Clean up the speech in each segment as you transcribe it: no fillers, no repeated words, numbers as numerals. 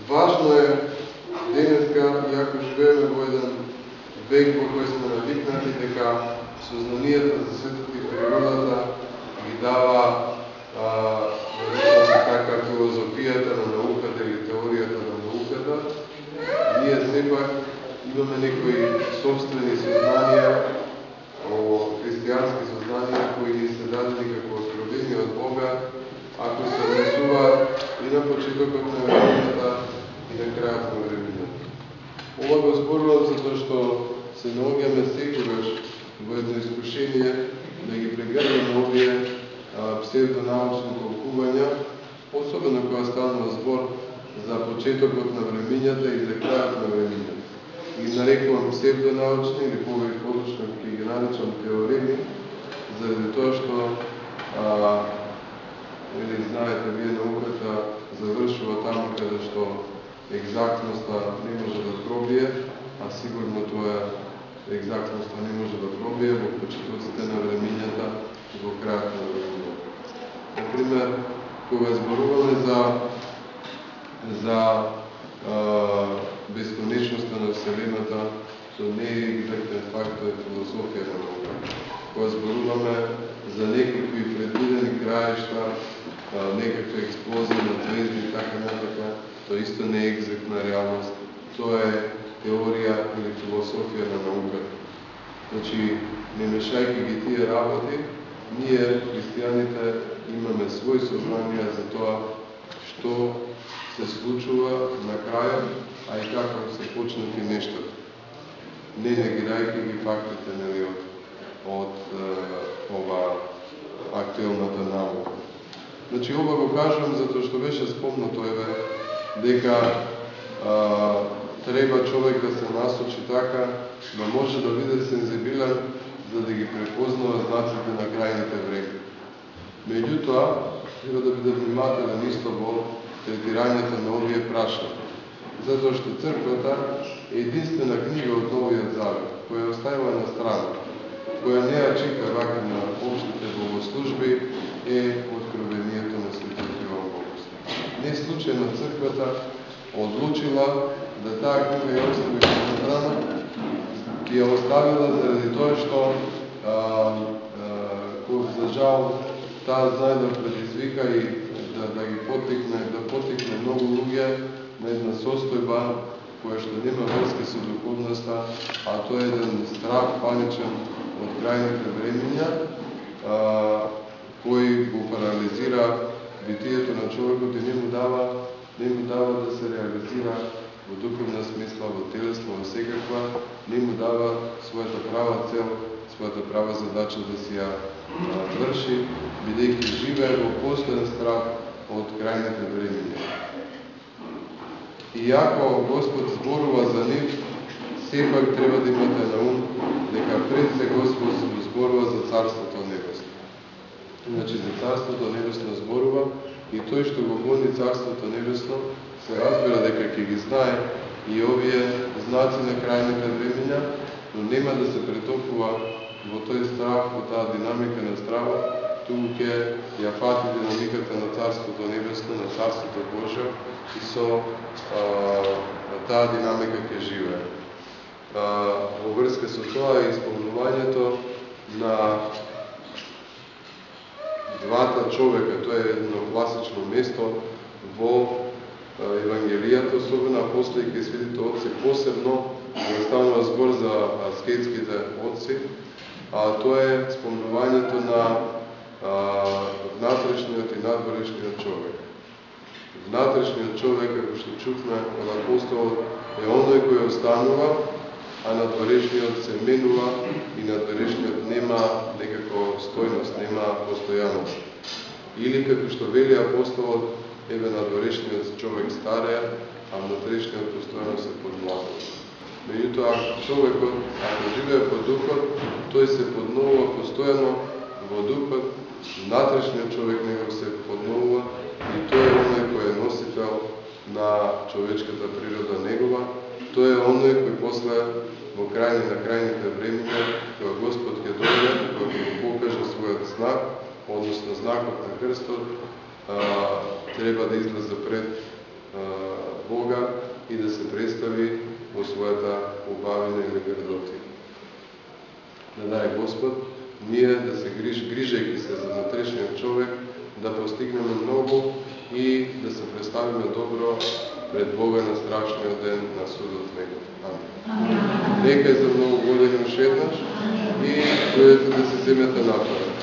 Важно е денеска, иако живееме во еден век во кој сме навикнати дека сознанието за светот и природата ги дава така филозофијата на науката или теоријата на науката. Ние сепак имаме некои собствени сознанија, христијански сознанија кои ни се дадени како откровени од Бога, ако се однесуваат и на почетокот на времењата и на крајот на времењата. Ова го зборувам затоа што се наоѓаме секогаш во едно искушение да ги прегледаме овие псевдонаучни толкувања, особено кога станува збор за почетокот на времењата и за крајот на времењата. Ги нарекувам псевдонаучни или подочно ќе ги наречам теореми, заради тоа што или знаете, вие науката завршува таму каде што екзактноста не може да пробие, а сигурно тоа екзактноста не може да пробие во почетоците на времењата и во крајот на времењата. Например, кога зборуваме за бесконечноста на Вселената, тоа не е екзактен факт, тоа е философија на науката. Кога зборуваме за некакви предвидени краишта, некаква експлозија на звезди и така натака, тоа исто не е екзактна реалност. Тоа е теорија или философија на науката. Значи, не мешајќи ги тие работи, ние, христијаните, имаме свој сознанија за тоа што се случува на крајот, а и како се почнати нештата. Не негирајќи ги фактите, нели, од ова актуелната наука. Значи, ова го кажувам затоа што беше спомнато дека треба човек да се насочи така, да може да биде сензибилен, за да ги препознава знаците на крајните време. Меѓутоа, треба да биде внимателен исто во третирањето на овие прашања. Затоа што црквата е единствена книга од Новиот Завет, која оставува на страна, која не ја чита вака на општите богослужби, е откровението на Светиот Јован Богослов. Не случајно црквата одлучила да таа книга ја остави на страна, и ја оставила заради тоа што за жал таа знае да предизвика и да ги поттикне многу луѓе на една состојба која што нема врска со духовноста, а тоа е еден страх паничен од крајните времења, кој го парализира битието на човекот и не му дава да се реализира во духовна смисла, во телесно, во секаква, не му дава својата права цел, својата права задача да си ја врши, бидејќи живее во постојан страх од крајните времења. Иако Господ зборува за нив, сепак треба да имате на ум дека пред се Господ зборува за Царството небесно. Значи, за Царството небесно зборува и тој што го гони Царството небесно се разбира дека ќе ги знае и овие знаци на крајните времења, но нема да се претопува во тој страх, во таа динамика на стравот, туку ќе ја фати динамиката на Царството небесно, на Царството Божие и со таа динамика ќе живее. Во врска со тоа е исполнувањето на двата човека, тоа е едно класично место во Евангелијата, особено апостолите и светите отци, посебно го станува збор за аскетските отци, а тоа е спомнувањето на внатрешниот и надворешниот човек. Внатрешниот човек, како што чухме од апостолот, е оној кој останува, а надворешниот се менува и надворешниот нема некако стојност, нема постојаност. Или, како што вели апостолот, еве надворешниот човек старее, а внатрешниот постојано се подмладува. Меѓутоа, човекот, ако живее по духот, тој се подновува постојано во духот, внатрешниот човек него се подновува и тој е оној кој е носител на човечката природа негова, тој е оној кој после во на крајните времења, кога Господ ќе дојде, кога ќе го покаже својот знак, односно знакот на крстот, треба да излезе пред Бога и да се представи во својата убавина или грдоти. Да даде Господ, ние да се грижејќи се за внатрешниот човек, да постигнеме многу и да се представиме добро пред Бога на страшниот ден на судот негов. Амин. Нека е за многу години уште еднаш и дојдете да се земете напред.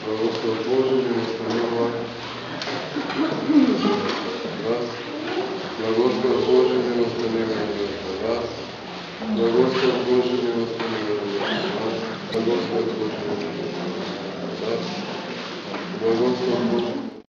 Благослов Божи ми останува вас. Благослов Божи ми останува вас. Благослов Божи ми останува вас. Благослов Божи ми останува вас. Благослов